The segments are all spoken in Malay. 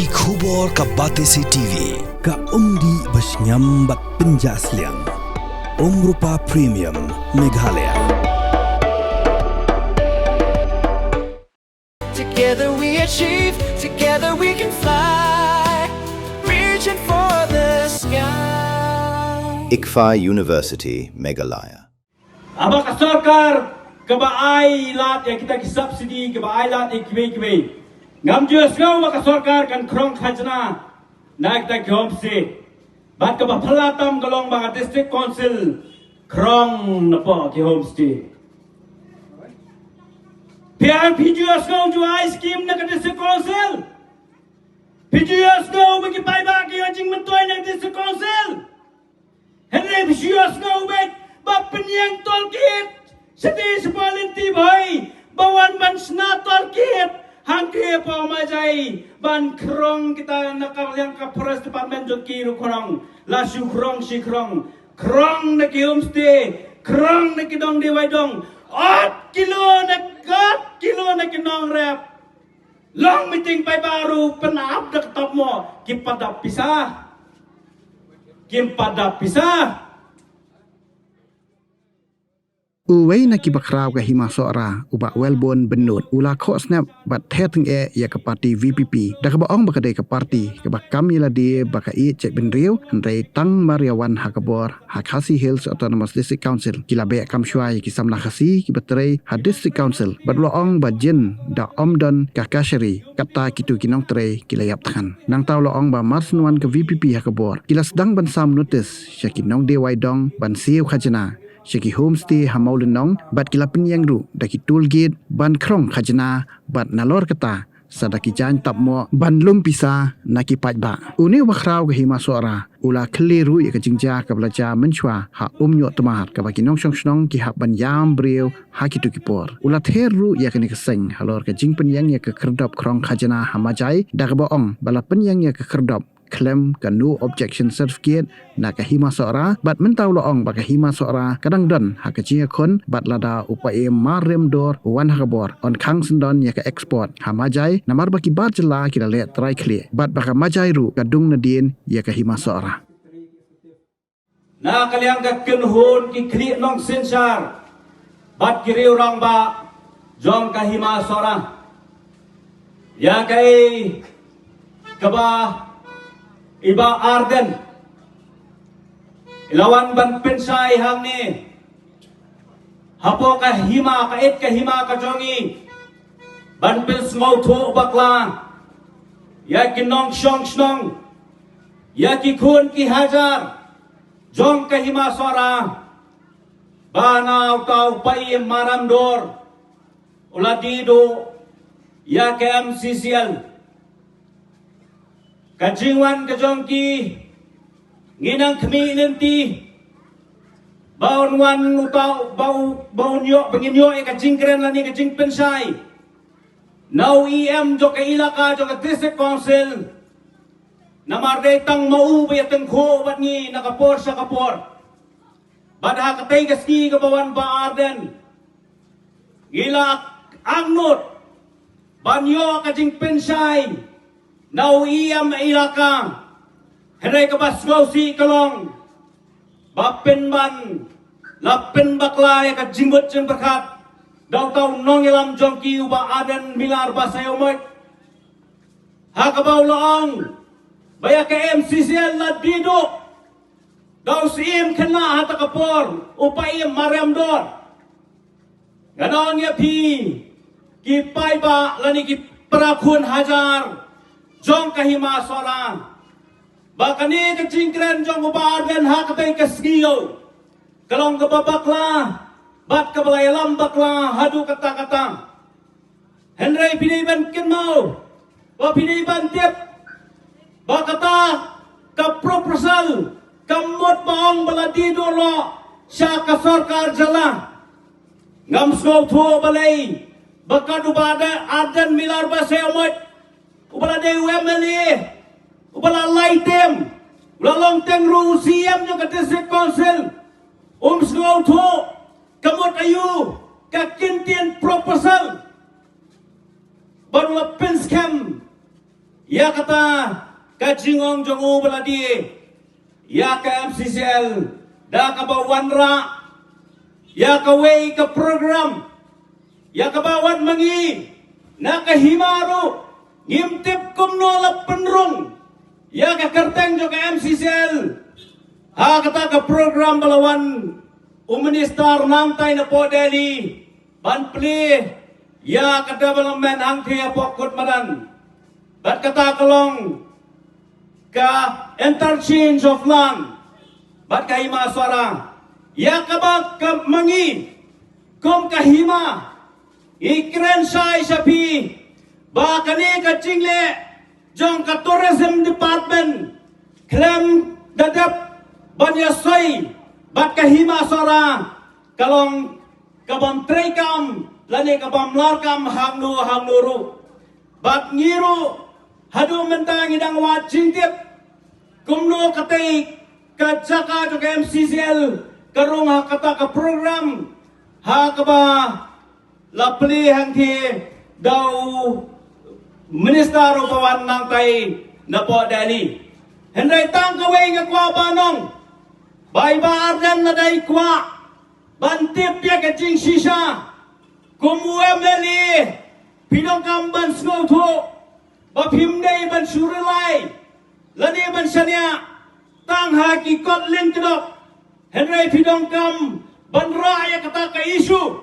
Ki khubor ka Batesi TV ka umdi basnyam bak penjaslian Rupa Premium Meghalaya. Together we achieve, together we can fly, reaching for the sky. ICFA University, Meghalaya. Abang sarkar kebaai lat yang kita subsidi kebaai lat yang kibai. Ngam jelas kau abang sarkar kan krong khajna naik tak homestay. Bat kebah pelatam galong bang district council krong napa ki homestay. Pian PGS kau jual scheme nak district council. PGS kau bagi payback yang jing mentuai nak district council. Henry PGS kau bet bapen yang tolkit. Sedih sepalinti boy bawan ban sna tolkit. Hangke pa majai ban krong kita nakal yang ka forest department joki ru krong lasu krong si krong na ki homestay krong na ki dong diwai dong 8 kilo na ki nong rep long meeting pai baru penap dak top mo ki pada pisah Uway na kibakraw ka himasora uba welbon benut ula ko snap bat heting ya ke parti VPP da ka baong bakade ka parti ka bakam ila di baka I cek benriu handai tang Mariawan Hakabor Hakasi Hills Autonomous District Council kila be kam shwai ki samna khasi ki batrai ha District Council bat loong bajin da omdon ka kashari kata kitu kinong tre kila yap tangan nang taw loong ba marsnuan ka VPP Hakabor kila sedang ban sam notice syakinong dewai dong ban siu khajana Syaki homestay hamaulenong bat kila penyang ru daki tool gate ban krong khajana bat nalor kata sadaki jan tap mo ban lum pisa naki pajba uni wakrau ke hima suara ula keliru ya kejingja ka belajar menchwa ha umnyo temar ka baki nong song ki ha ban yam breu ha kitu kipor ula theru ya kene keseng halor ke jing penyang ya ke kerdop krong khajana hamajai da ka boong bala penyang ya ke kerdop claim ka no objection certificate na ka hima sora bat mentau loong ba ka hima sora kadang don ha ka jinga kon bat lada upae marem dor wan hakabor on khang sendon ya ka export ha majai namar ba ki bat jela ki le try clear bat ba ka majai ru ka dung nadin ya ka hima sora na kaliang ka kenhun ki kli nong sensar bat kiriu rang ba jong ka hima sora ya kai kaba Iba Arden ilawan ban pensai hang ni hapo ka hima ka jongi ban pens ngau tho bakla ya ki nong snong ya ki khun ki hajar jong ka hima sora bana tau pai maram dor uladido ya ke MCCL Kajingwan kajongki nginang kami nanti baun wan utau bau nyo penginyo e kajingkren lani kajing pensai now EM jo ka ilaka jo ka district council namarde tang mau be tang kho bat ni nakapor sa kapor badha katay kaski ka bawan ba Arden gila angnot banyo kajing pensai Now iyam ilaka henay kabasgaw si kalong bapen ban lapen baklay ka jimbot jeng berkat daw taw nong ilam jongki uba Aden milar basayo moy hakabaw laang baya ka MCCL la dido daw si im kena hata kapor upa im mariam dor ganon ya pi kipay ba lani ki prakun hajar jong kahima sora bakani ke cingkren jong ubar dan hak tay kasgiyo kalong ke babakla bat ke belayalam bakla hadu kata-kata Henry piniban kenmau wa piniban tip bakata ka proposal kamot maong baladido lo siya ka sarkar jala ngam snow tuo balay baka dubada Arden milar basayomot ubala de UMLA ubala laitem ubala long teng ru siam jo ka district council snow to kamot ayu ka kintian proposal baru la pens kam ya kata kajingong jongu beladi ya ke MCCL da ka bawanra ya ka way ka program ya ka bawan mangi na kahimaru ngimtip kumno la penrung ya ka kerteng jo ka MCCL ha kata ka program balawan Minister nangtay na po Delhi banpli ya ka development hang tiya pokot madan bat kata kalong ka interchange of land bat kahima suara ya ka ba ka mangi kum kahima ikren sai sapi ba kani ka cingle jong ka tourism department klem dadap banya sai bat kahima sora kalong kabam trekam lani kabam larkam hang nuru bat ngiru hadu mentang idang wajing tip kumno katay ka jaka ka MCCL karong ha kata ka program ha kaba lapli hang ti daw minister o pawan nang tay na po Delhi henday tang kaway nga kwa banong bay baardan na day kwa bantip ya kajing shisha kumuwe meli pinong kamban snowto bapimday ban surilay lani ban sanya tang haki kotlin kedok henry pinong kam ban raya kata ka issue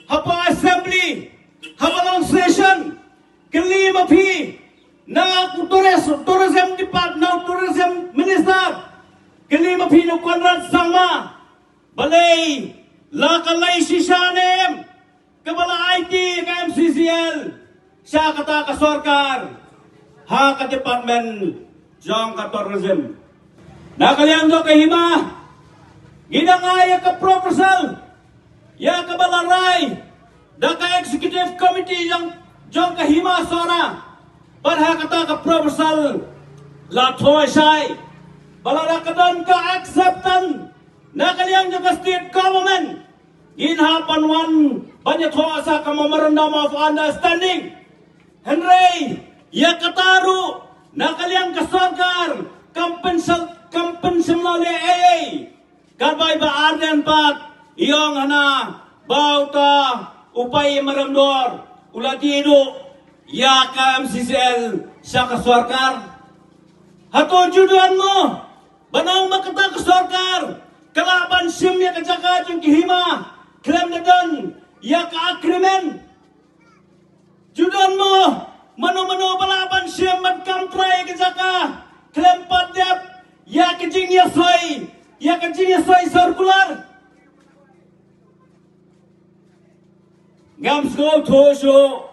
hapa assembly hapa long session kelima pi na tourism department na tourism minister kelima pi no Konrad Sangma balay lakalay si Shanem kabala IT ka MCCL siya kata ka sarkar ha ka department jong ka tourism nakaliang do kahima ginangaya ka proposal ya kabala ray da ka executive committee jong kahima sora barha kata ka proposal la thoy sai balada kadon ka acceptance nakaliang ka state government inhapan one banyak thoasa ka memorandum of understanding Henry ya kataru nakaliang ka sarkar compensation lale karbay ba arden pat iyong hana bauta upay maramdor ulatido ya ka MCCL sa ka sarkar hato juduan mo banang makata ka sarkar kalaban sim ya kajaka jeng kihima klaim na don ya ka agreement juduan mo mano balaban sim magkamtray kajaka klaim padep ya kajing yasay circular ngam sko thosho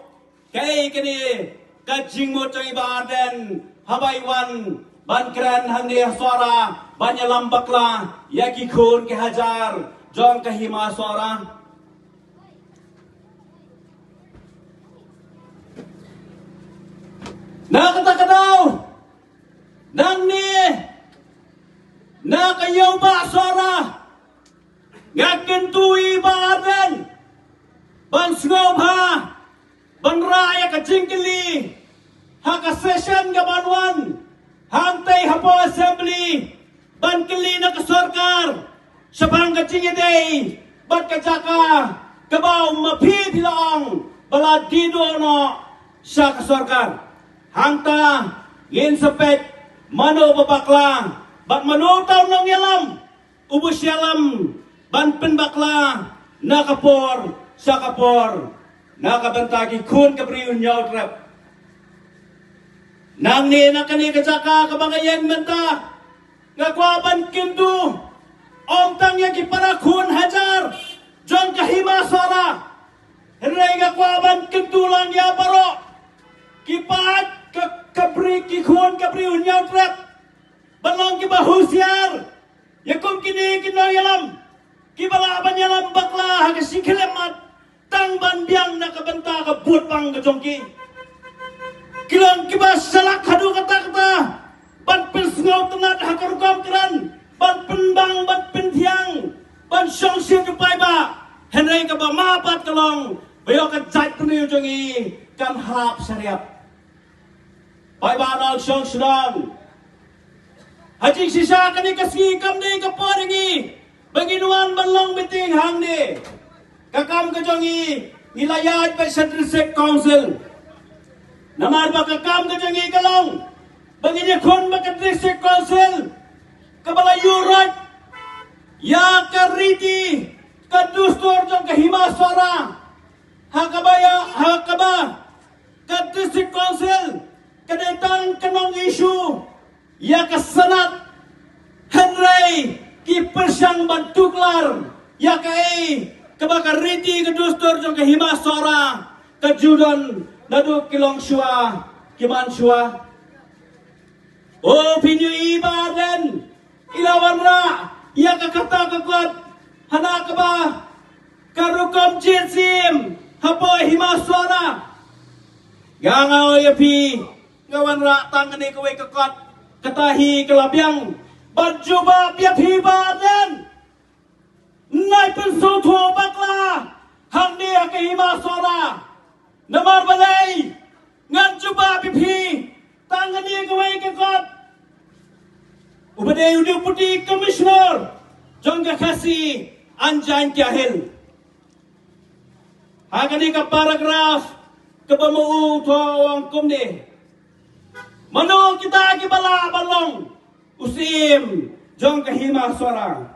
kay kini kajing mo chay baden habaiwan bankran handi suara banyak lambakla yaki khun ke hajar jong kahima suara na kata kadaw nang ni na kayaw ba suara ngakin tuwi baden ban snob ha ban raya kajingkili haka session ga banwan hantay hapo assembly ban kili na kasarkar sabang kajing day ban kajaka kabaw mapi bilang balad dido no sa kasarkar hanta ngin sepet mano babakla bat mano taw nang yalam ubus yalam ban penbakla nakapor sa kapor nakabantagi kun kabriun yaw trap nang ni nakani kajaka kabangayan menta ngakwaban kindu om tangya ki para kun hajar jon kahima sara henry ngakwaban kindu lang ya baro kipat kabri ki kun kabri unyaw trap balong ki bahusyar yakum kini kinoyalam kibalaban yalam bakla hagasikelemat tang banbiang nakabenta ka butpang kajongki kilong kibas salak hadu kata ban pilsngaw tenat hakarukam keran ban penbang ban pentiang ban songsi dupai ba henry ka ba mapat kalong bayo ka jait tuni jongi kan harap syariat Pai banal syong sedang. Haji sisa kani kasih kam ni kapor ni. Baginuan balong meeting hang ni. Kakam kejongi nilayat by District Council. Namar ba kakam kejongi kalong. Baginya kon ba District Council. Kabala yurat. Ya kariti kadustor jong kahima suara. Hakaba District Council kadetang kanong isu ya kasanat Henry ki persang bantuklar ya kai kabaka riti kadustor jong kahima suara kajudan nadu kilong shua kiman shua o pinyu ibadan ilawan ra ya kakata kakot hana kaba karukom jinsim hapo hima suara gangau ya pi ngawan ra tangan ni kowe kekot katahi kelabyang banjuba biap hibadan nai pensu tho bakla hang dia ke hima suara namar balai ngan juba bipi tangan ni kowe kekot ubade deputy commissioner jongga kasi anjan jahil hakani ka paragraph kebamu tuang kumni mano kita kibala balong usim jong kahima suara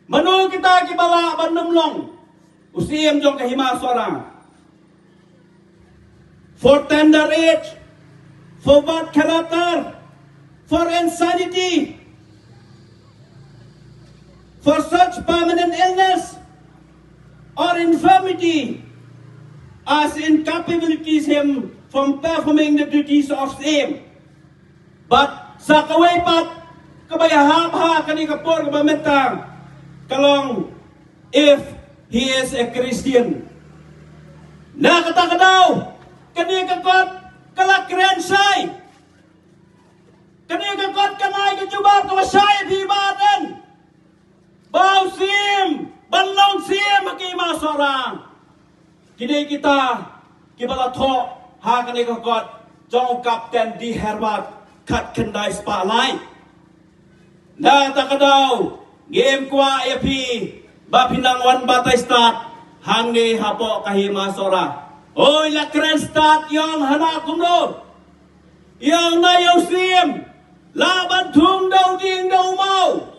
mano kita kibala bandumlong usim jong kahima suara for tender age for bad character for insanity for such permanent illness or infirmity as incapabilities him from performing the duties of same. But sa kawaypat kabayahab kani kapor kabamenta kalong if he is a Christian. Nakatakadaw kani kakot kalakrensay kani kakot kanay kajubar kawasay hibadan bau sim banlong sim makima sorang kini kita kibala tho ha kani kakot jong kapten di herbat kat kendai spalai na takadaw game kwa api bapinang wan batay start hang ni hapo kahima sora oy la kren start yong hana kumno yang na yaw sim laban thung daw ding daw mau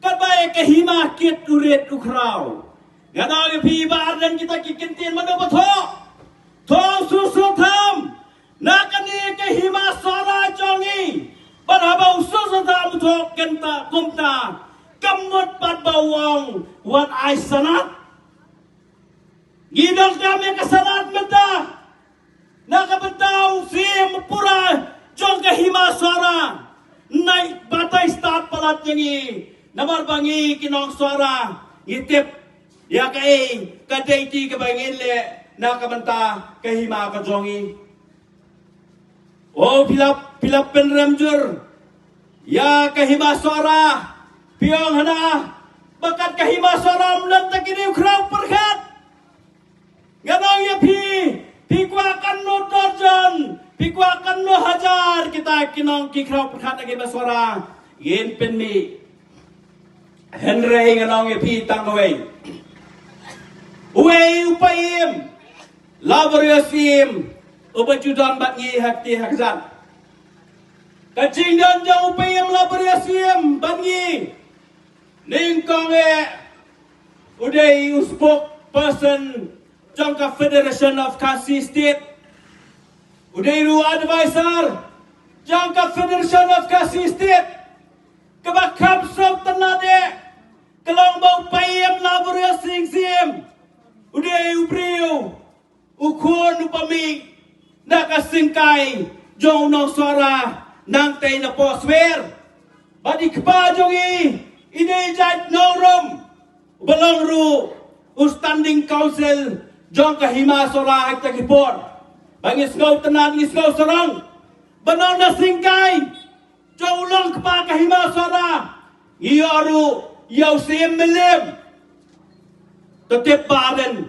kabay kahima kit uret ukraw ganaw api baran kita kikintin mano batho thong susutham nakani kahima sora jongi barhabaw susutham thok kenta kumta kamut pat bawang wat ay sanat gidol kami kasanat menta nakabentaw sim pura jong kahima sora naik batay start palat yangi namarbangi kinong sora ngitip ya kay kadayti kabangin le nakabenta kahima kajongi o pilap penramjur ya kahima sora piong hana bakat kahima sora mlanta kini ukraw perkat ganong ya pi kwakan no dorjan pi kwakan no hajar kita kinong kikraw perkat kahima sora yen penmi Henry ganong ya pi tangaway uwe upayim laboriosim ubajudan batngi hakti hakzat kacing dan jauh upayim laboriosim batngi ningkong uday uspok person jangka Federation of Khasi State uday ru advisor jangka Federation of Khasi State kebakam sob tenade kelong bau payim laboriosim sim uday ubriu ukun upami nakasingkay jong no sora nang tay na poswer badi kpa jongi ine jat no rum balong ru standing council jong kahima sora hekta kipor bangis ngau tenan ngis ngau sorong banong na singkay jong ulong kpa kahima sora iyoru yaw sim milim tetep baden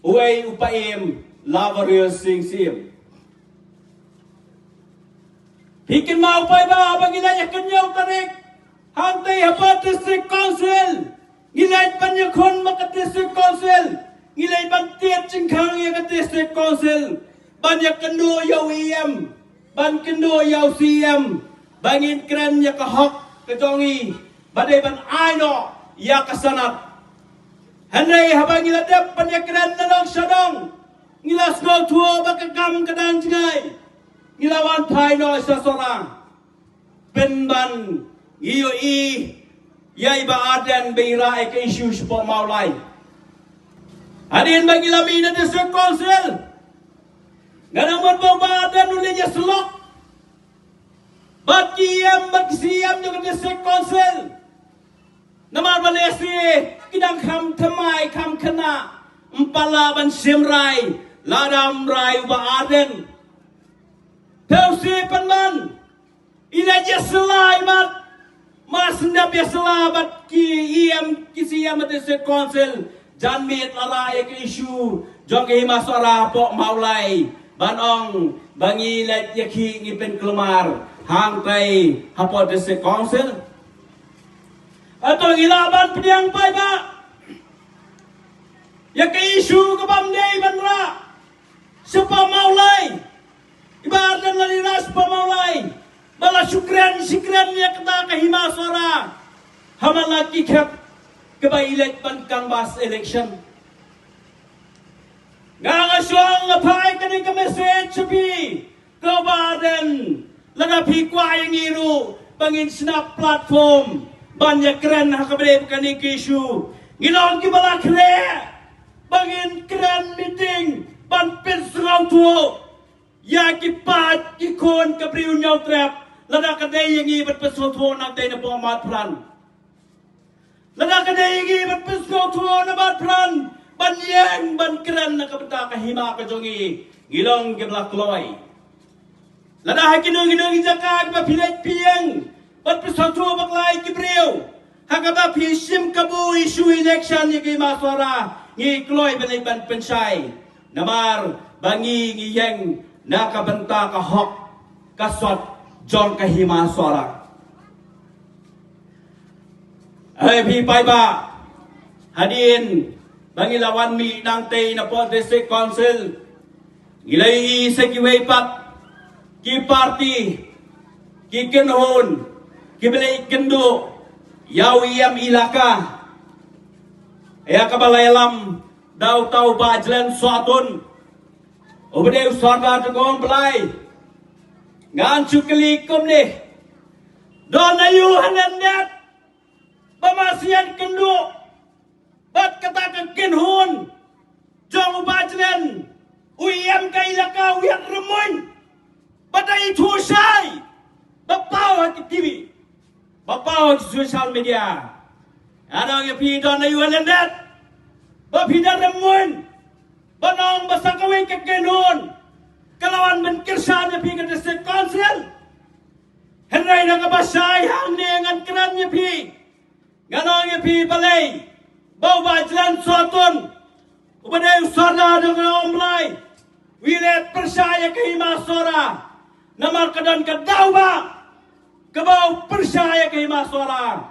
uay upaim lavarius sing sim Bikin mau pai ba bagi laya kenyau tarik. Hantai apa district council. Ngilai banyak kon maka district council. Ngilai bantiat cingkang ya ke district council. Banyak kendo yau IM. Ban kendo yau CM. Bangin keren ya ke hok ke jongi. Badai ban aino ya ke sanat. Handai habang ngila dep banyak keren nanong syadong. Ngila skol tuo baka gam kadang jengai. Ngila wan pai no isa sorang. Penban iyo yai ba aden beira ke isu sepo maulai. Hadin bagi lami na district council. Ganang mo ba aden ulinya selok. Bat kiyam bat siyam juga district council. Naman balesi kidang kam temai kam kena. Empala ban simrai ladam rai ba aden. Tausi penman. Ila jeselai mat. Mas ndap jesela bat ki iam kisiyam district council. Janmit larai ke isu jong ke himasara pok maulai. Banong bangi let yaki ngipen kelumar hang tay hapo district council. Atau ilaban pediang pai ba. Ya ke isu ke bamdei banra. Sepa maulai. Ibadan laliras sepa maulai. Bala syukran sikran ya kata ke himasara. Hamalaki kep kebailet ban bas election. Ngangasuang ngapai kani ka message sabi kabadan lagapi kwa yang iru bangin snap platform banyak keren hakabade kani kisu ngilong kibala kre bangin keren meeting ban pensrau tuo ya kipat kikon kabriun nyau trap lada kadai yang i berpesau tuo nak tay na pomat plan lada kadai yang i berpesau tuo na mat plan Banyang ban keren na kapita kahima ka jongi gilong kibla kloy. Lada hakinong izaka ba pilay piyang bat pesatu baklay kibriw. Hakaba pisim kabu isu election ni kay maswara ngi kloy banay ban pensay. Namar bangi ngiyeng nakabanta ka hok kaswat jong kahima swara. Ay pipay ba hadin bangi lawan mi nang tay na po district council ngilay sa kiwaypat ki party ki kenhon ki belay kendo yawiyam ilaka ya kabalayalam daw taw bajlan suaton obade usarda tagong belay ngan cuklikom ni don ayu hanandat pamasian kendo bat kata kenhun jong bajlen uyam kailaka uyak remun badai thusai bapaw ki TV bapaw ki social media ada yang pi don ayu landat bapida remun banong basakawe ke kenhun kalawan menkirsan pi ke district council henrai na kabasay hang dengan kerannya pi ganong yang pi balai bau bajlan suatun ubadai usarda dengan omlai wilayah percaya ke himasora namar kadan kadau ba kebau percaya ke himasora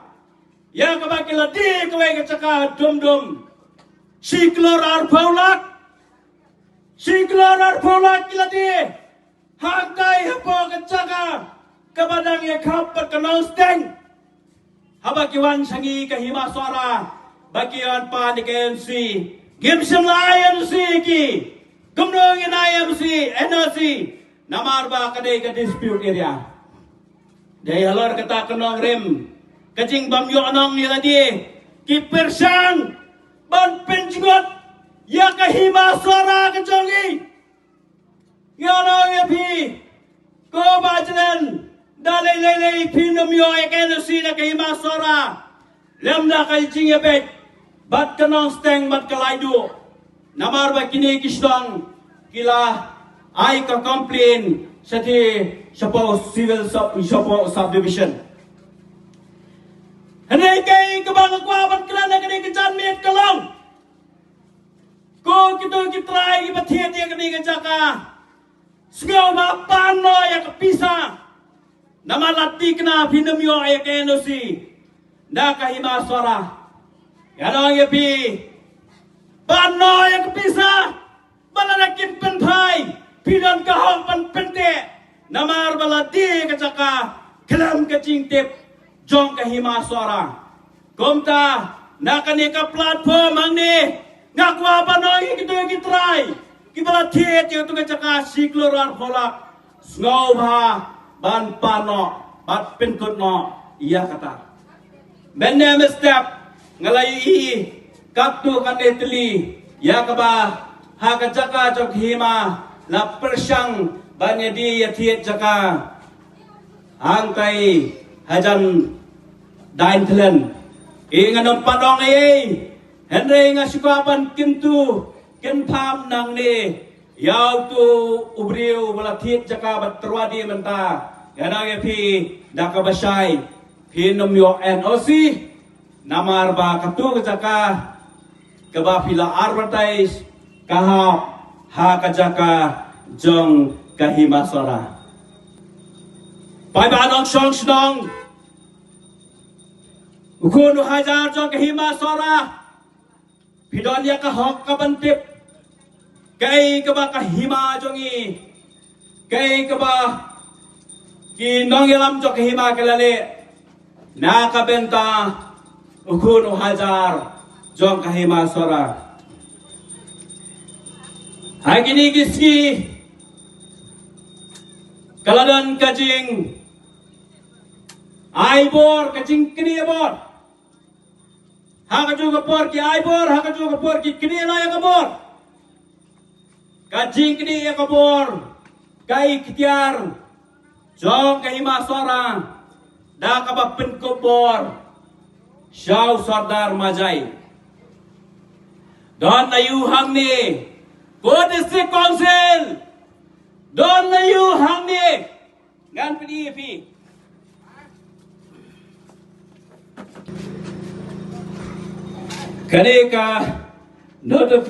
yang kebakila di kawai kecaka dum siklor arpaulak kila di hangkai hapo kecaka kebadang ya kapet kenal steng habakiwan sangi ke himasora bagian pa ni KNC Gibson IMC ki gumnong in IMC NOC namar ba kadai ka dispute area dai halor kata kenong rem kacing bamyo anong nila di ki persang ban penjgot ya kahima suara kejongi nganong ya pi ko bajlen dalai lele pinumyo NOC na kahima suara lemda kajing ya bet bat kanong steng bat kalaidu namar ba kini kisdong kila ay ka complain sa civil subdivision hanay kay kabang kwaban kala na kani kajan miet kalong ko kito kitray ibathiet ya kani kajaka sigaw ma pano ya kapisa namalati kena pinamyo ay kenosi na kahima suara. Yanong yapi bano yang kepisa balanakin penpai pidon kahong pan pente namar balati kacaka kelam kacing tip jong kahima suara. Komta nakanika platform ang ni ngakwa bano yang kita try kibalati yang tu kacaka sikloran polak ngauha ban pano bat pinkut no iya kata. Benda mestap ngalai kaktu kanetli ya kaba hakajaka jok hima la persang banyadi yati jaka angkai hajan dain telen inganon padong henry ngasukapan kintu kenpam nang ni yau tu ubriu balatit jaka batrwadi menta ganang yapi dakabasai pinom yo NOC namar ba katu kejaka keba pila advertise kahap ha kejaka jong kahima suara. Pai ba nong song snong ukunu hajar jong kahima suara pidon ya kahok kabantip kai keba kahima jongi kai keba ki nong yalam jong kahima kelale nakabenta ukun hajar jong kahima suara. Hagini giski kaladan kacing aibor kacing kini bor hakaju kapor ki aibor hakaju kapor ki kini la ya kapor kacing kini ya kapor kai kitiar jong kahima suara da kabapin kopor Syau Sardar Majai. Don layu hang ni, Ko District Council. Don layu hang ni, ngan PDP. Kani ka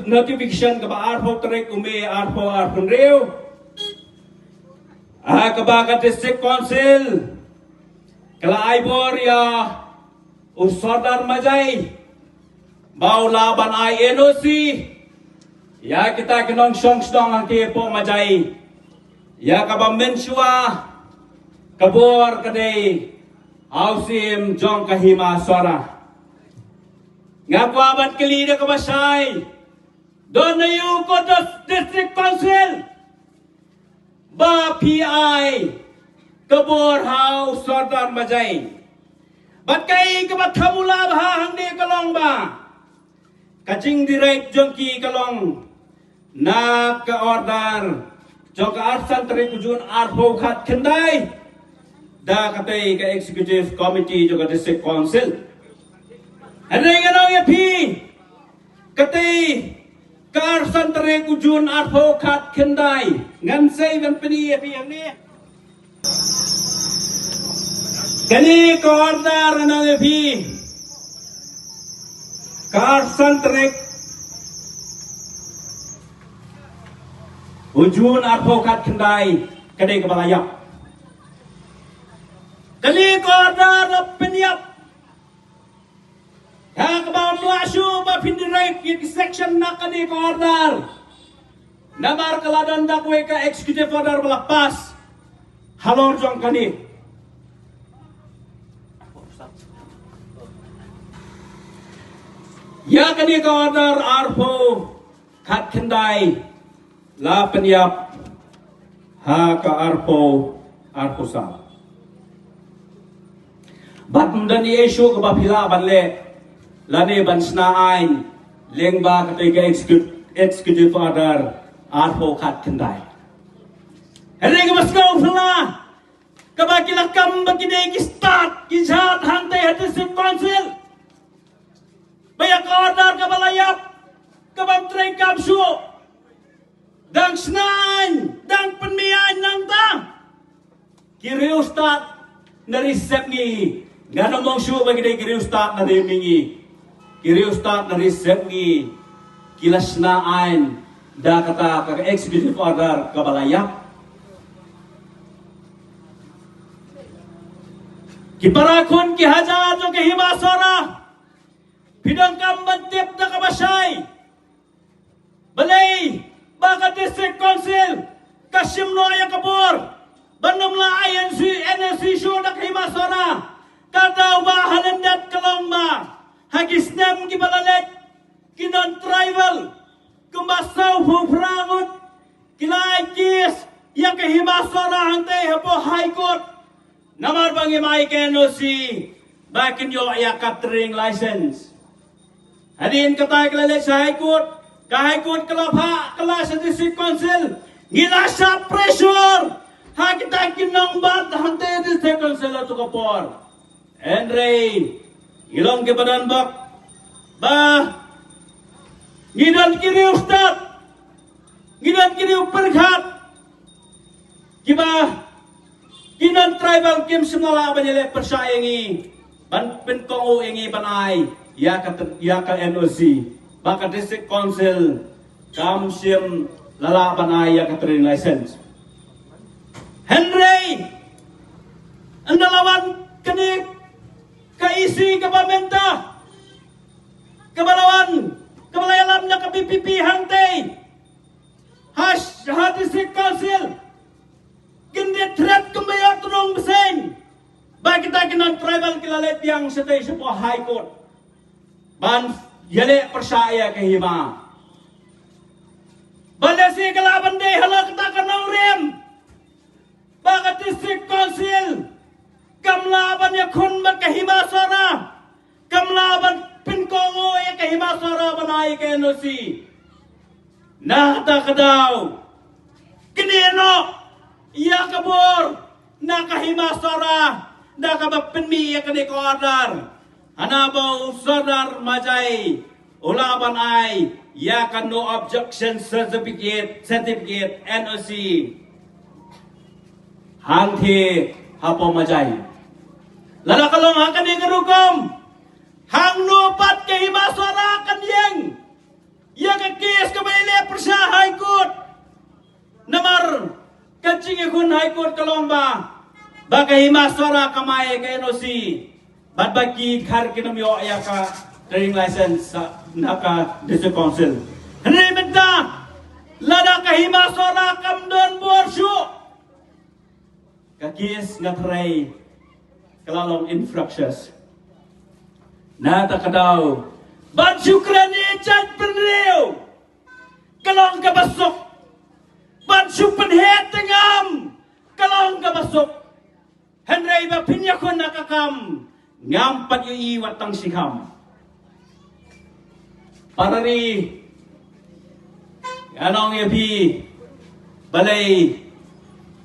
notification ka ba arpo trek ume arpo reu. Kabaka District Council. Kala aibor ya Sardar Majai bau laban NOC ya kita kenong song ang po Majai ya kabam mensua kabor kadai ausim jong kahima suara ngakwaban kelida kabasay don na yu ko District Council ba PI kabor House Sardar Majai Bakai kebat kamula bahang ni kalong ba kacing direct jongki kalong na ka order jong ka arsan teri kujun arpo khat kendai da katai ka executive committee jong ka district council anay ganong ya pi katai ka arsan teri kujun arpo khat kendai ngan say ban pani ya pi ang ni Kani ko order na lepi Carson Trek Ujun advokat kendai Kadai kebalayak Kani ko order na penyap Ya kebawang melasyu ba pindirek Yaki section na kani ko order Namar kaladan dakwe ka executive order melapas Halor jong kani Ya kani ka order arpo kat kendai la penyap ha ka arpo sa bat mdani issue ka bapila banle lani bansna ain lengba ka tega executive order arpo kat kendai hele ka baskaw sala ka bakila kam bakide ki start ki jhat hantai hadis council Bayak order ka balayap, ka bantray kapsu, dang snain, dang penmian nang ta. Kiriustat na resep ni, nga namang siyo bagi day kiriustat na remingi. Kiriustat na resep ni, kilas naan, da kata ka executive order ka balayap. Kiparakun ki hajar jo ke himasara. Bidang kam bantip na kabasay. Balay, baka district council, kasim no ayang kabor. Banam la NSC show na himasara. Kadaw ba halandat kalong ba. Hagisnem ki balalet. Kinon tribal. Kumbasaw puprangot. Kilay kis. Yang ke himasara hante hapo high court. Namar bangi mai ke NOC. Bakin yo ya catering license. Hadin katay kalalet sa high court. Ka high court kalapha kala sa district council. Ngila sa pressure. Hakita kinong bat hante district council ato kapor. Andre ilong ke badan bak. Ba ngidan kiri ustad. Ngidan kiri perkhat. Kiba kinan tribal kim semua banyak persayangi ban penkongo ingi banai ya ka NOC baka district council kam sim lala banai ya ka training license Henry andalawan kani kaisi kabamenta kabalawan kabalayalam na ka PPP hante hash district council Gindi threat kumbayo tunong besen. Bakit kita kinan tribal kilalet yang setay sa po high court. Ban yale persaya kahima. Balasi kalaban day hala kita kanong rem. Bakit district council. Kamlaban ya kun bat kahima sara. Kamlaban pinkongo ya kahima sara banay ka NOC. Nakata ka daw. Kinino. Iya kabor, nakahimasara, nakabapinmi ya kani ko order. Hanabaw sadar majay, ulaban ay, ya kan no objection certificate NOC. Hangti hapo majay. Lalakalong hakan ni garukom, hang nupat kahimasara kanyeng. Ya kakis kabayle persa high court. Namar Kancing ikun high court kalomba. Baka himasara kamay ka NOC. Bat baki khar kinamyo ayaka training license sa naka district council. Henry Menta. Lada ka himasara kamdon borsyo. Kakis ngatray kalalong infractions. Nata kadaw. Ban syukrani chat penriw. Kalong kabasok. Bansupan hetengam kalong kabasok Henry ba pinyakon nakakam ngampat yu iwatang sikam parari anong yapi balay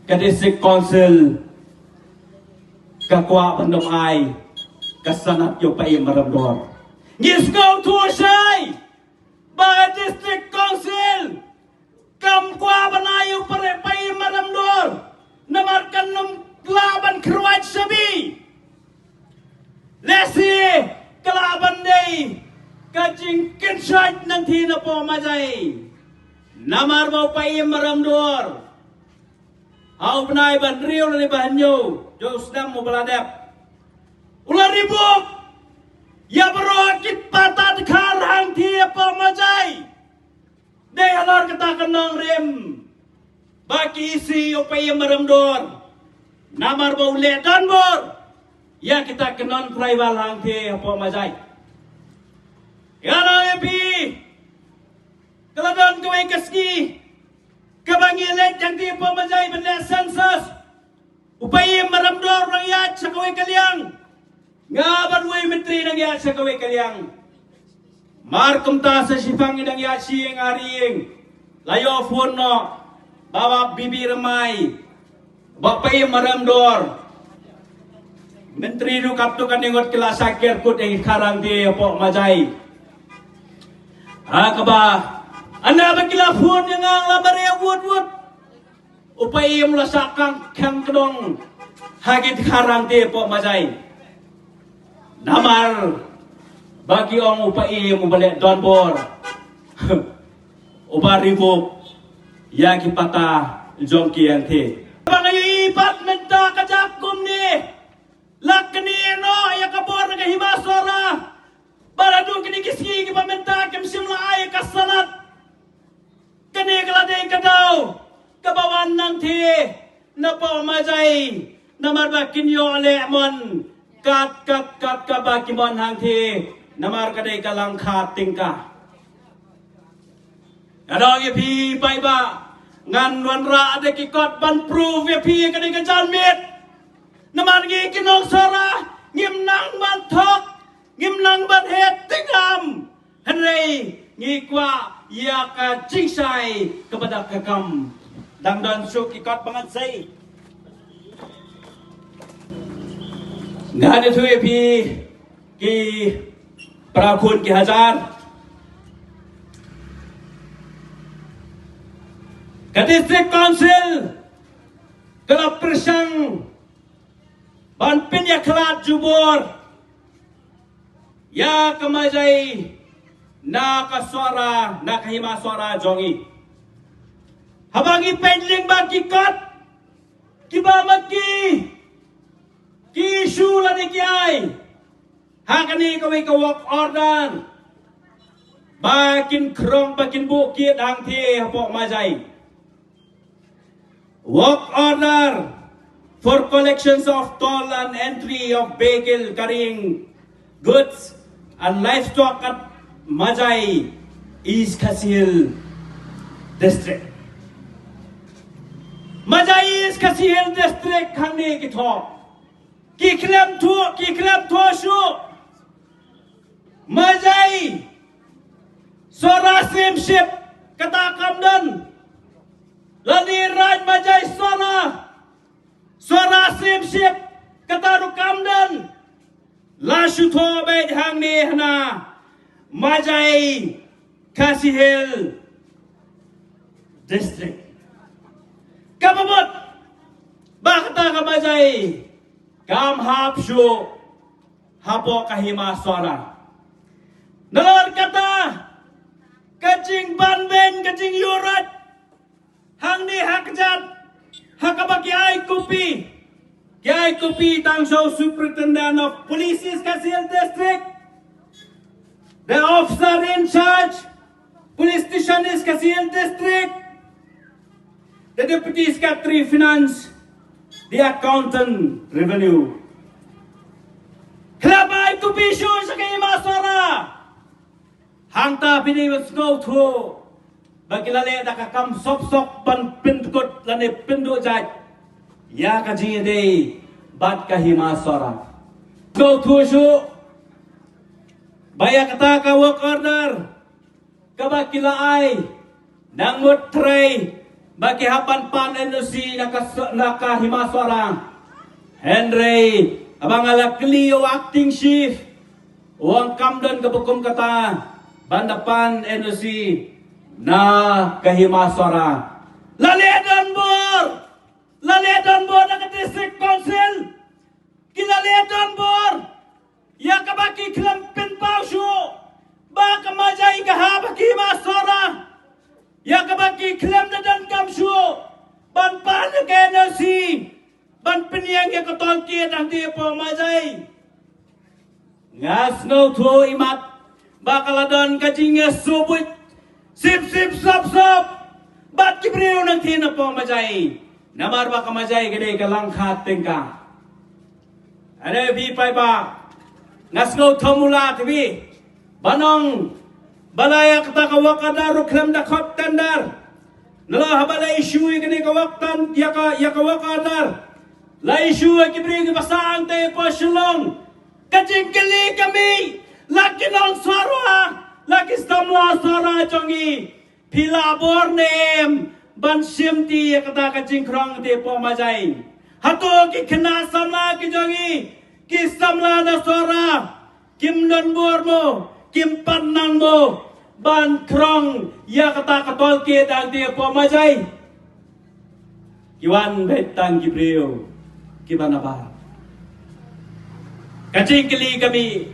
ka district council kakwa pandom ay kasanat yu pa maramdor ngisgaw tuwasay ba district council Kamkwa banayo pare pay maramdor namarkan nung laban kruwaj sabi lesi kalaban day kajing kinsayt ng tina po majay namarbaw pay maramdor au banay ban riyo na libahan nyo Diyos na mo baladep ulan ribok yabaro kit patad karhang tina po majay Day halar katakan ng rem. Baki isi upaya maramdor. Namar ba ulit danbor. Ya kita kenon tribal hangte apa mazay. Yana epi. Kaladan kaway kaski. Kabangilet yang ti apa mazay benda sensas. Upaya maramdor ng yat sa kaway kalyang. Ngaban way menteri ng yat sa kaway kalyang. Markum ta sa sipang idang yasi ang ariing. Layo phone no. Bawa bibi ramay. Bapay maramdor. Menteri nu kaptu kaningot kila sakir kut ang karang di po majay. Kaba. Anda ba kila phone yang ang labari wood. Upay mula sakang kang kedong. Hagit karang di po majay. Namar. Bagi orang upai yang membalik donbor, upa ribuk, yang kipata jongki yang te. Bangayu ipat menta kajakum ni, lakni namar ba kinyo lemon kat ba kimon hang thi namar kadai kalang khat tingka adong ye pi pai ba ngan wan ra de ki kot ban prove ye pi kadai ka jan mit namar gi kinong sara ngim nang ban thok ngim nang ban het tingam henrei ngi kwa ya ka jingsai kepada kekam dang dan su ki kot bangan sei ngane thu ye pi ki prakun ki hajar ke district council kelap persang ban pinya klat jubor ya kemajai na kaswara na kahima swara jongi habangi pendling bagi kot kiba maki ki shula ni kiai hakani kawai ka work order bakin krong bakin bukit hang thi hapok majai work order for collections of toll and entry of vehicle carrying goods and livestock at Majai East Khasil district. Majai East Khasil district khangni ki thok ki klem thu shu Majai Sora Simship kata kamdan lani raj Majai Sora Simship kata rukamdan la shutho be hangni hna Majai Khasil district kababot bakta ka Majai kam hap shu hapo kahima sora nalor kata kacing banben kacing yurat hangni hakjat hakabaki ai kupi tangso superintendent of police Khasil district. The officer in charge, police station is Khasil district. The deputy secretary finance, the accountant revenue. Klabai to be sure sa kay masara. Hangta pini was go to. Bagilale da kakam sok ban pintukot lane pindu jaj. Ya kaji day bat kahimasara. Go to show. Baya kata ka work order kabakila ay nang mutray baki hapan pan NOC naka himaswara Henry abang ala Clio acting chief uang kamdan kabukum kata bandapan NOC na kahimaswara laledan bor na district council kilaledan bor ya kabaki klampin pausyo baka Majai kahabaki masora ya kabaki klam na dan kamsyo ban pan ke nasi ban penyang ya kotol kia dang dia po Majai ngas no to imat bakaladon kajingnya subut sip sop bat kibriu nang tina po Majai namar baka Majai gede kalang khat tengka ada bi pai ba ngasgo thomula tv banong balaya kata kawakada ruklam da khot tandar nala habala issue kini kawaktan ya kawakadar la issue kibri ki pasang te poslong kajing kali kami lakinong sarwa lakistamla sara jongi pila bornem ban simti ya kata kajing krong te po Majai hato ki khna sama ki jongi Kisamla na sora, kim don bormo, kim panang mo, ban krong, ya kata katol ke dang dia po Majai. Kiwan betang kibriyo, kibanaba. Kacing kili kami,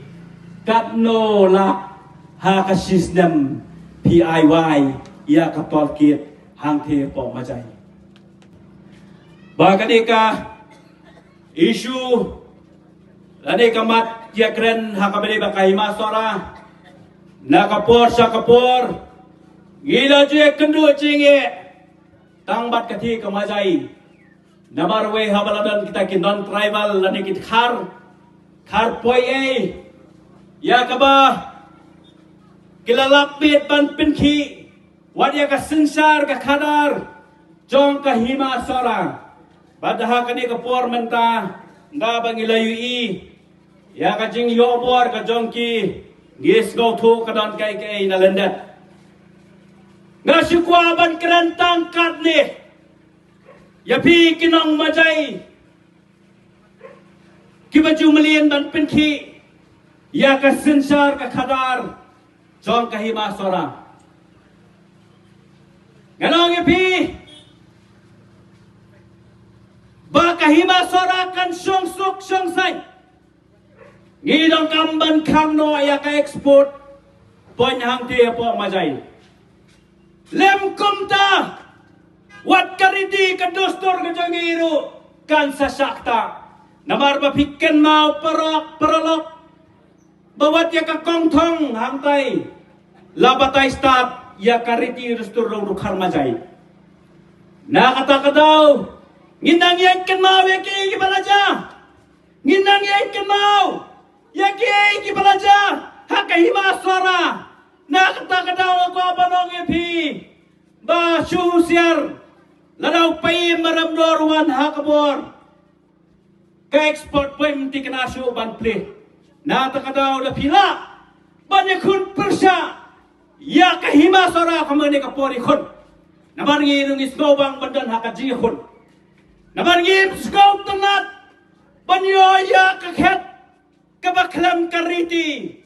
katno lak, haka system, PIY, ya katol ke hang te po Majai. Bagadika, issue, Lani kamat kia keren hakabeli bakai masora nakapor sakapor gila je kendu cinge tangbat kati ke Majai namarwe habaladan kita ki non tribal lani kit khar poi ya kaba kilalapit ban pinki wadia ka sinsar ka khadar jong ka hima sora badaha kani ka por menta nga bangilayu ya ka jing yo bor ka jong ki gis go thu ka don kai na lendat nga shukwa ban kerantang kat ni ya pi kinong majai kibaju melian ban pinki ya ka sinsar ka khadar jong ka hima sora ganong ya pi ba ka hima sora kan syong suk syong sai ngidong kamban kamno ya ka export pon hang ti po majai lem kumta wat karidi ka dostor ka jangiru kan sa sakta namar ba pikken mau parolok bawat ya ka kongthong hangtai labatai stat ya kariti dostor ro khar majai na kata kadau nginang yang mau ya ki balaja nginang yang mau ya ki balaja hakahima sora na kata kadau ko abanong epi ba syusiar ladau pai maramdor wan hakabor ka export pem tikna syu ban ple na takadau la pila banyakun persya ya kahima sora kamane ka pori khon nabarngi nung isgobang bandan hakaji khon nabarngi isgob tanat banyo ya ka khet kabaklam kariti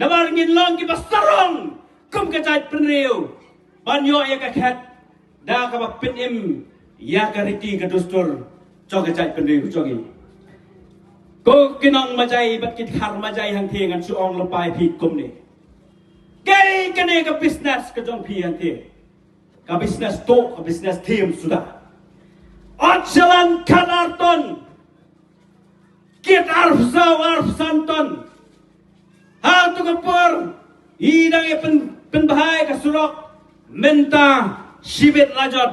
nabarngi long ki basarong kum ka jai penriu banyo ya ka khet da ka ba pinim ya kariti ka dustur choga jai penriu chogi ko kinong majai bat kit khar majai hang the ngan su ong lopai phi kum ni kai kane ka business ka jong phi hang the ka business to ka business team sudah Atsalan kanarton kit arfsanton hang tu kapor idang e penbahai ka surok menta sibit lajot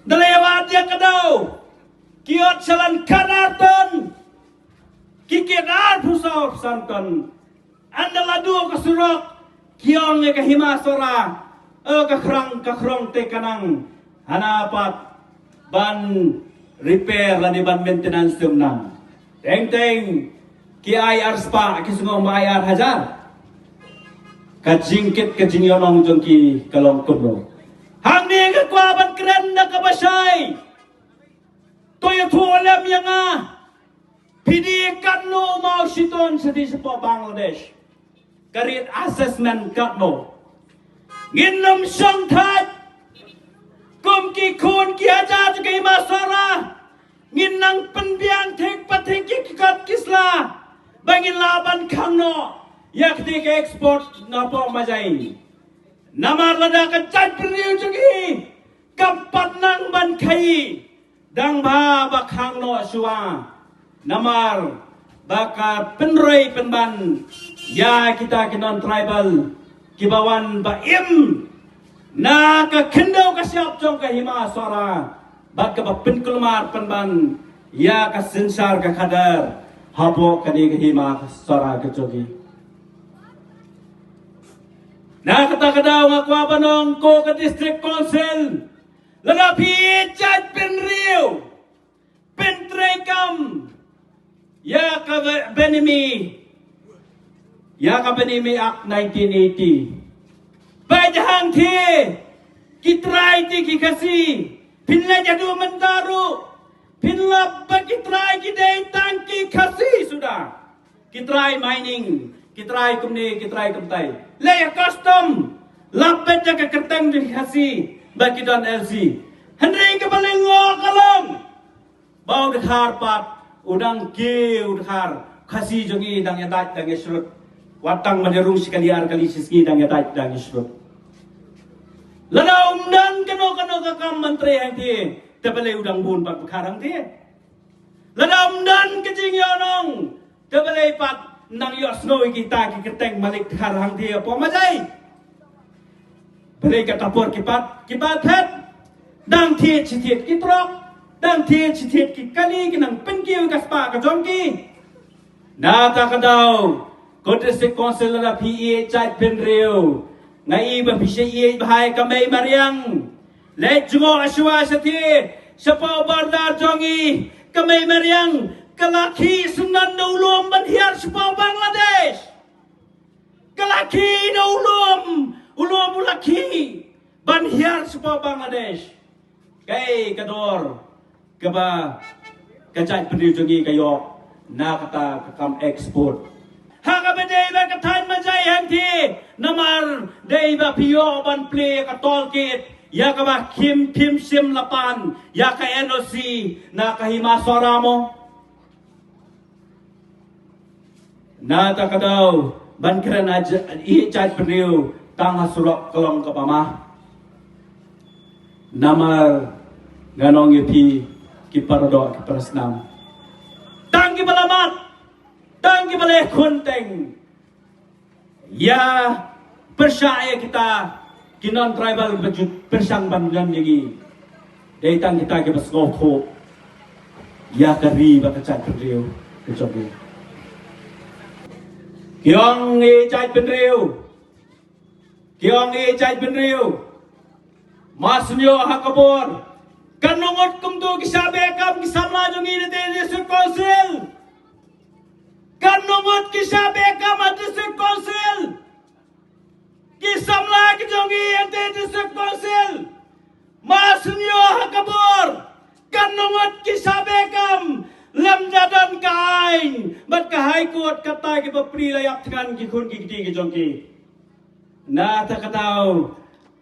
dalewat ya kadau kiot salan kanarton kikit arfsanton anda ladu ka surok kiong e ka himasora ka krong te kanang hanapat ban repair lani ban maintenance tumnang teng ki IR spa ki sungo IR hajar ka jingkit ka jingyonong jongki kalong kubro hang ni ka kwa ban kren na ka basay toy thuolem yanga pidi kanno mau siton sa di sa Bangladesh karit assessment katno nginom siyang thaj kum ki khun ki aja tu kai masara nginang penbiang thek pathek ki kat kisla bangin laban khangno yak ti ke export na po majai namar lada ka chat priu chugi kapat nang ban khai dang ba ba khangno suwa namar baka penroi penban ya kita kinon tribal kibawan ba im na ka kendau ka siap jong ka hima sora bat ka pin kulmar penban ya ka sinsar ka khadar habo ka ni ka hima sora ka jogi na kata kadau nga kwa banong ko ka district council laga pi chat penriu pentrekam ya ka benimi act 1980 Bajahang the kitrai ti kikasi pinla jadu mentaru pinla ba kitrai ki dei tangki khasi sudah kitrai mining kitrai kumni kitrai kumtai le custom lapet jaga kertang di khasi ba kidon LC henry ke balengo kalom bau dekhar pat udang ke udhar khasi jongi dang yadat dang esrut watang majarung sekaliar kali siski dang yadat dang esrut Ladau dan kano ka kam menteri hang ti tebele udang bun pat karang ti ladau dan kejing yonong tebele pat nang yo snow kita ki keteng malik karang ti apa majai bele ka tapor kipat het dang ti chitit kitrok dang thiet chi thiet ki kali ki nang pen kiu ka spa ka jong ki na ta ka dau ko district council la PE chai pen riu ngai ba pi she bahai ka mai mariang le jungo aswa sa thi sapau bardar jongi ka mai mariang kalaki sunan no lom ban hiar sapau Bangladesh kalaki no ulom ulaki ban hiar sapau Bangladesh kai kador kaba kajat pendiri jongi kayok na kata kam export haka bedai ba katan majai hanti namar dei ba pio ban play ka tolkit ya kaba kim sim lapan ya ka NOC na kahima soramo na ta kadaw ban kran i chat pendiri tang hasulok kolong kapama namar ganong yupi kiparado kiparasnam tanggi balamat tanggi balai kunteng ya percaya kita kinon tribal bajut persang bandan lagi dari tang kita ke basgoto ya kari bakacat pendriu kecobi kiong e cai pendriu masnyo hakabor kanongot kumtu kisabekam kisamla jongi de district council kanongot kisabekam district council kisamla jongi de district council masnyo hakabor kanongot kisabekam lamjadan kain bat ka high court kata ki papri layak kan ki khun ki ki jongi na ta katau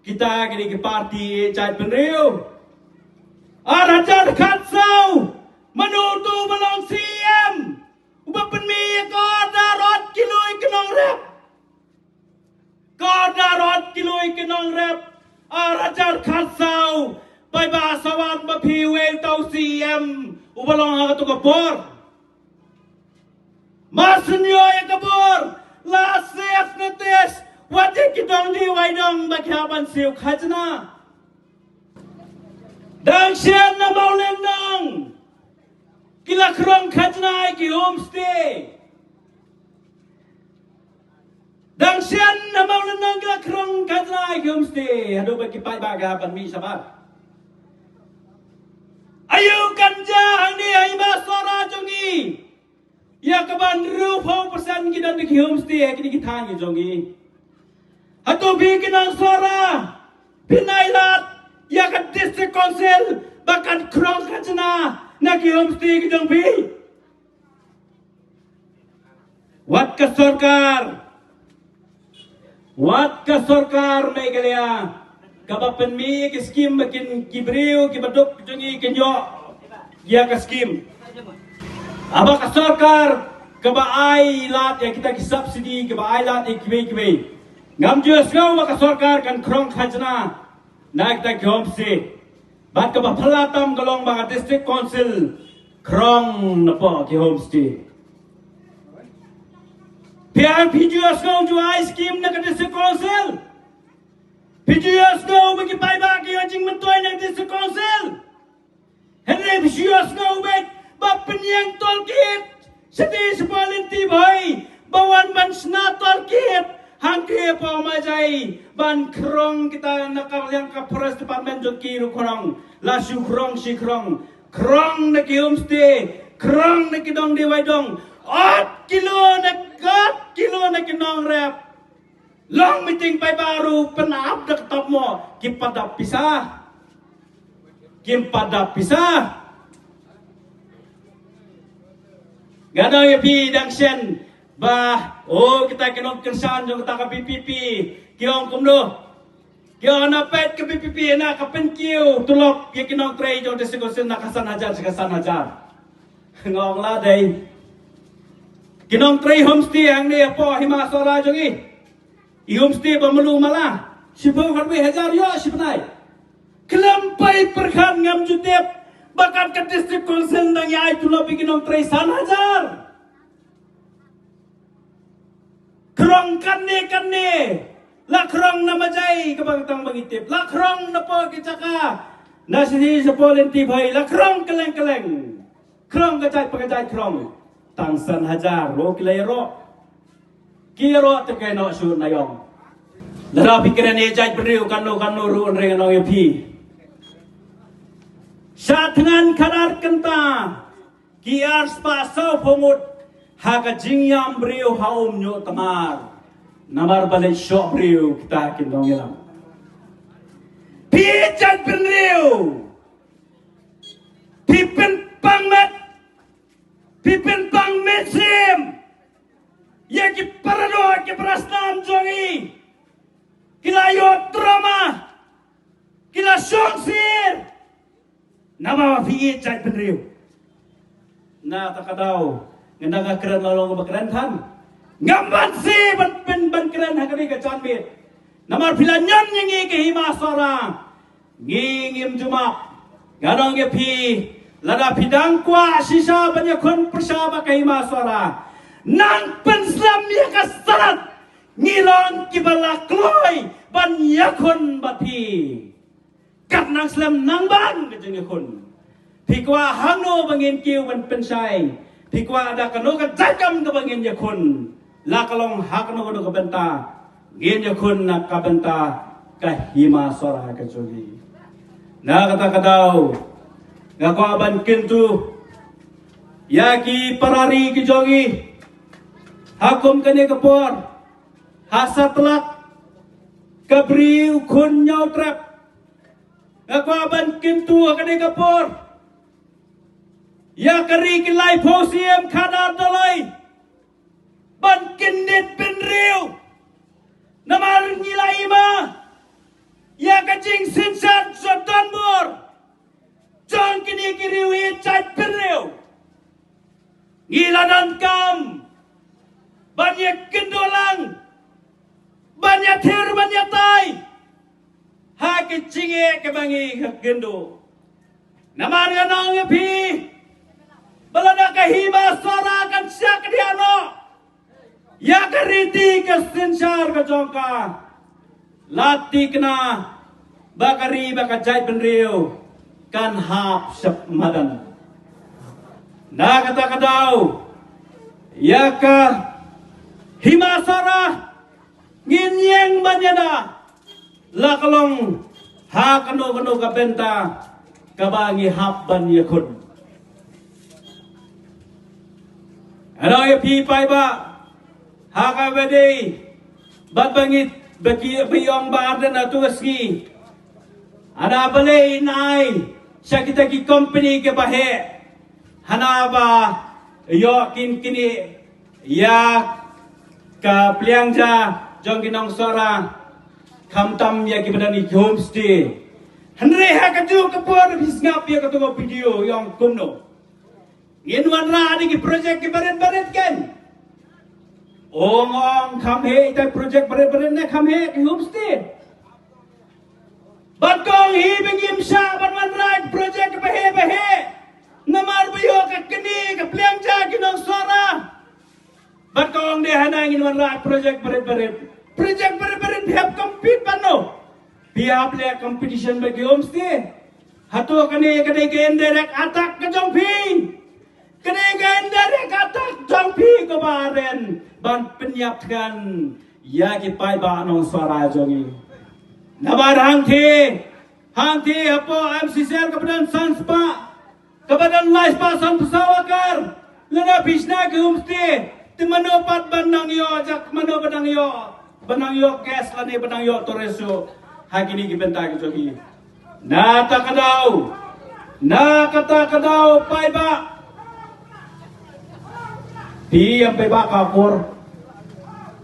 kita kini ke parti cai penriu Arajan Katsau menutu belong CM ubah penmi kodarot kiloi kenong rep Arajan Katsau bai basawan bapiwe tau CM ubah long hatu kapor masenyo ya kapor la sef netes wajib kitong di waidong bakhaban siu khajna dan sian na maulendang kila krong khajna ki homestay dan sian na maulendang kila krong khajna ki homestay hadu baki pai baga pan mi sabar ayu kanja ani ai basora jongi ya kaban rupau persen ki dan ki homestay ki ki thang jongi hatu bi ki nang sora pinailat ya kan district council bahkan krong kacana nak homestay ki dong bi wat ka sarkar Meghalaya kabapen mi ki skim makin kibriu ki badok jongi kenyo ya ka skim aba ka sarkar kaba ai lat ya kita ki subsidi kaba ai lat ki ngam jos ngau ka sarkar kan krong kacana naik tak homestay, bat kaba pelatam galong banga district council krong napa ki homestay. Pian PGS go juai scheme na district council. PGS go bagi pai bagi anjing mentoy na district council. Henry PGS go bet bap penyang tolkit. Sedi sepalinti boy bawan ban sna tolkit. Hangke pa majai ban krong kita nakal yang ka forest department joki ru krong la su krong si krong na ki homestay krong na ki dong di waidong 8 kilo na ki nong rep long meeting pai baru penap dak top mo ki padap pisah gadang ya pi dang sen bah, kita kena kersan jong kita ke PPP. Kiong kumdo. Kiong napet ke PPP na kapen kiu tulok ye kinong tray jong disikusin na kasan hajar. Ngong la day. Kinong tray homestay ang ni apo hima sora jong i homestay pemelu malah. Sipo kan we hajar yo sipnai. Kelampai perkan ngam jutep bakat ke district council nang yai tulok kinong tray san hajar. Krong kane la krong na majai kabang tang mangitip la krong na po kitaka Nasi sepolin tibay la krong keleng krong kejai krong tangsan hajar ro kilayro kiro tekai no su nayong lara pikiran ejai beriu kanu ruun ring no yepi satngan karar kenta kiar spasau pomut haga jingyam beriu haum nyo tamar namar balik syok beriu kita kindong ilang Pijan penriu, pipin pangmet sim, ya ki parado ki prasnan jongi, kila yo drama, kila songsir, nama pijan penriu, na takadaw, ngendaga keren lalong bakeren tan, ngamban si ban keren hakani kacanbit, namar pilanyan nyengi ke himasara. Ngingim jumak ganong yepi lada pidang kwa sisa banyak kon persama kahima suara nang penslam ya kasarat ngilong kibala kloy banyak kon bati kat nang slam nang ban kejeng kon pikwa hano bangin kiu ban pensai pikwa ada kano ka jakam ka bangin yakon la kalong hakno kono ka benta ngin yakon na ka benta kahima suara kejogi na kata-kataw ngakaban kintu yaki parari kijogi hakum kani kapor hasatlak kabri ukun nyaw trap ngakaban kintu kani kapor yakari kilay posiem kadar dalay ban kinit penriu namar ngilay ma ya kacing sinsan sotan bor jang kini kiriwi cat pereu ngiladan kam banyak kendolang banyak ter banyak tai ha kacing kebangi kendo namar ganang yepi balada kahima sara kan syak diano ya kariti kasinsar kajongka lati kena bakari bakajai penriu kan hap sep madan na kata-katau ya ka himasara nginyeng banyada la kalong ha kano ka benta kabangi hap ban yakun ano ya pi pai ba ha ka bedi bat bangit bagi biyong badan atau ski ada balai nai sakita ki company ke bahe hanaba yo kini ya ka pliangja jong kinong sora kamtam ya ki badani homestay hanre ha ka ju ka por bisngap ya ka to video yang kumno inwan ra ni ki project ki baret kan Ong kam he ita project bare na kam he ki homestay. Batong hi bengim sa ban right project bahe. Namar bayo ka kini ka pliangja kinong sora. Batong de hanangin wan right project bare. Project bare bihap compete pano. Bihap le competition ba ki homestay. Hato kani kadai ke indirect attack ka jong pi. Kadai ke indirect attack jong pi ko baren. Ban penyiapkan ya ki pai ba nong suara jongi nabar hangti apo MCCR kebadan sanspa kebadan laispa san pesawakar lena bisna ke homestay timanopat banang yo jak mano banang yo gas lani banang yo toreso hagini ki benta ki jongi na kata kadau pai ba di yang pai ba kapor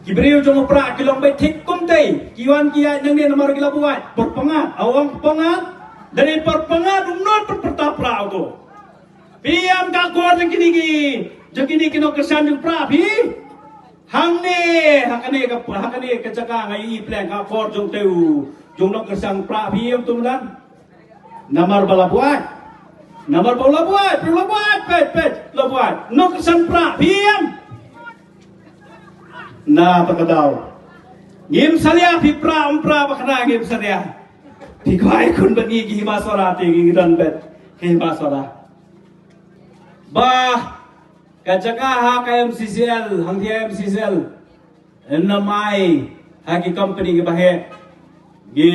Kibriu jong pra kilong bay tik kumtay kiwan kiya nang ni namar gila buat perpengat awang pengat dari perpengat umnon pertapra auto piam ka kuar jeng kini kino kesan jong pra pi hang ne hakane ka caka ngai plan ka for jong teu jong no kesan pra pi am tumulan namar bala buat pet lo buat no kesan pra piam na pakadaw ngim salya pipra umpra bakna ngim salya Pi kwai kun bangi ki hima sora ti ki dan bet ki hima sora. Ba kajaka ha ka MCCL hang dia MCCL namai ha ki company ki bahe gi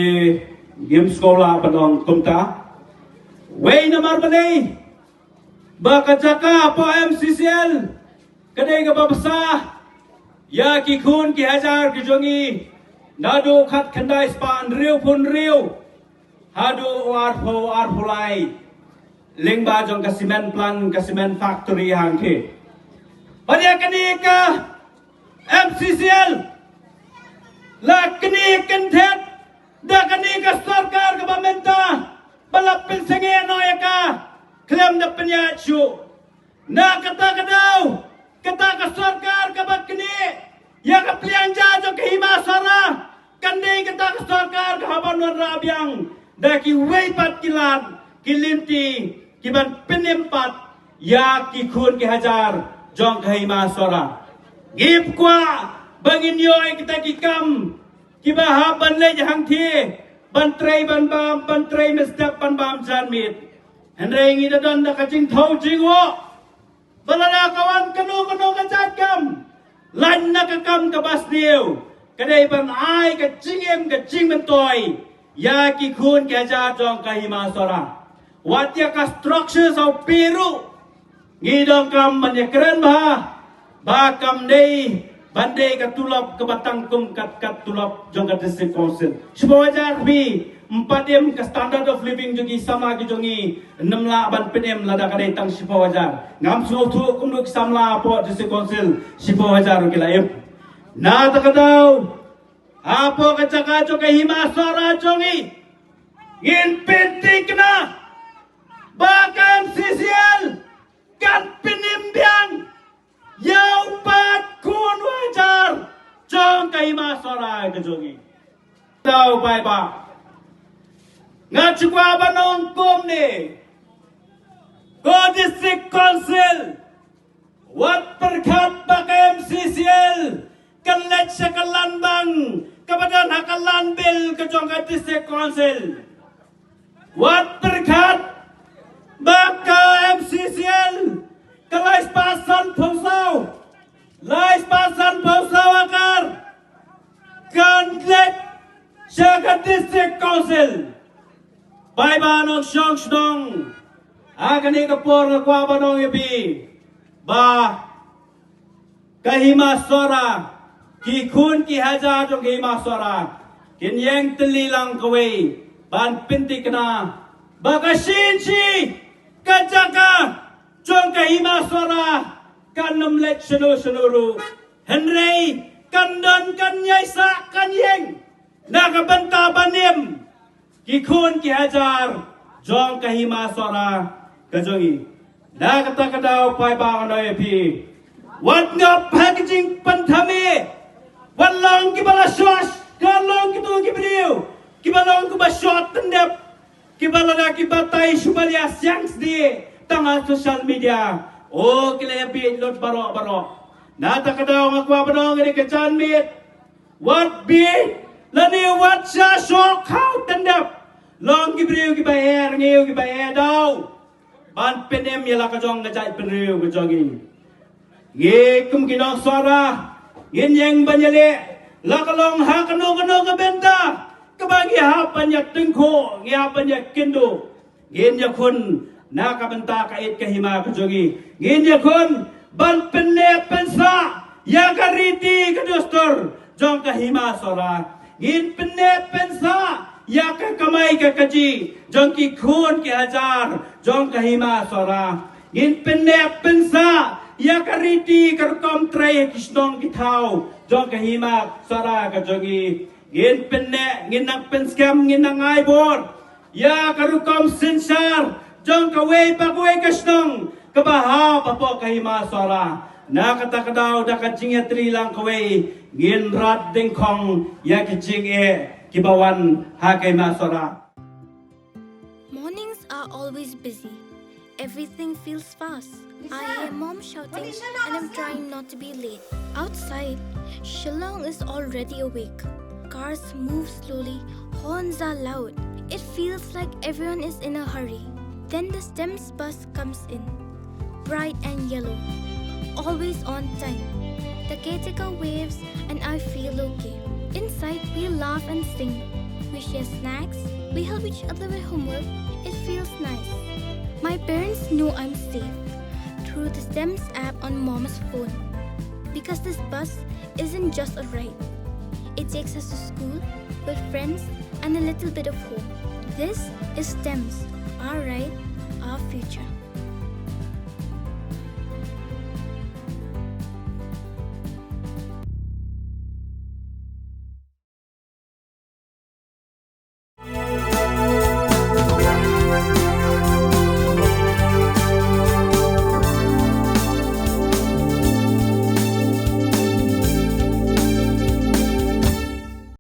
game sekolah padong kumta. Wei namar balai. Ba kajaka po MCCL kadai ka babasa ya ki kun ki hajar ki jongi nado khat khandai span riu pun riu hadu ar pulai lingba jong ka cement plant ka cement factory hang ke pada kini ka MCCL la kini kentet da kini ka sarkar ka pamenta balap pilsenge noyaka klaim da penyacu na kata kadau kata ka sarkar ka bakni ya ka plianja jo ka himasara kandai kata ka sarkar ka habanwan rabyang da ki weipat kilan kilinti kiban penempat ya ki khun ki hajar jong ka himasara gip kwa bangin yoy kita ki kam ki ba ha ban le jang thi ban trei ban bam ban trei mestap ban bam jan mit henrei ngi da don da ka jing thau jing wo balala kawan kanu kajat kam lan na ka kam ka bas diu kadai ban ai ka jingem ka jing men toy ya ki khun ka ja jong ka hima sora watya ka structures of peru ngi dong kam man ya keren ba kam dei bandai ka tulap ka batang kum kat tulap jong ka district council sebawajar bi 4 ka standard of living jogi sama ki jongi 6 ban penem lada kadai tang sipawajar ngam so thu kumuk samla po district council sipawajar ki laim na ta kadau apo ka jaka jo ka hima sora jongi in penting na bakan CCL kan penem biang yau pat kun wajar jong ka hima sora ka jongi tau bai ba ngachukwa banong kum ni ko district council wat perkhat baka MCCL kalet sakalan bang kabadan hakalan bil kejong ka district council wat perkhat baka MCCL kalais pasan phosau lais pasan phosau akar kalet saka district council Bye bye nong shong shdong. Agani kapor na kwa ba nong yabi. Ba kahima sora ki khun ki haja jong kahima sora. Kin yang teli lang kawai ban pinti kana. Ba ka shin chi kajaka jong kahima sora kan namlet shunu Henry kan don kan yaisa kan yeng nakabanta banim ki khun ki hajar jong ka hima sora ka jongi na kata kadau pai ba ngai pi wat ngap packaging panthame wat long ki bala shot ka long ki tu ki brio ki balong ku ba shot tendap ki balada ki batai shumalia sangs di tanga social media o ki le pi lot baro na ta kadau ngakwa badong ni ka chan mit wat bi lani wat sha shok khau tendap long gibriu ki baer ngeu ki baer dau ban penem yala ka jong ngajai penriu ka jongi nge kum ki no sora ngin yang banyale la ka long ha ka no ka benta ka bagi ha panyak tengko nge ha panyak kendo ngin ya kun na ka benta ka it ka hima ka jongi ngin ya kun ban penne pensa ya ka riti ka dostor jong ka hima sora ngin penne pensa ya ka kamai ka kaji jong ki khun ki hajar jong ka hima sora ngin penne pensa ya ka riti ka kom trei kisnong ki thau jong ka hima sora ka jongi ngin penne ngin nak penskam ngin nangai bor ya ka rukom sinsar jong ka wei pa kisnong ka baha papo ka hima sora na kata kadau da ka jingetri lang ka wei ngin rat ding khong ya ki jing Kibawan hakai masora. Mornings are always busy. Everything feels fast. I hear mom shouting and I'm trying not to be late. Outside, Shillong is already awake. Cars move slowly, horns are loud. It feels like everyone is in a hurry. Then the STEMS bus comes in, bright and yellow, always on time. The caretaker waves and I feel okay. Inside, we laugh and sing. We share snacks. We help each other with homework. It feels nice. My parents know I'm safe through the STEMS app on Mom's phone. Because this bus isn't just a ride. It takes us to school with friends and a little bit of hope. This is STEMS, our ride, our future.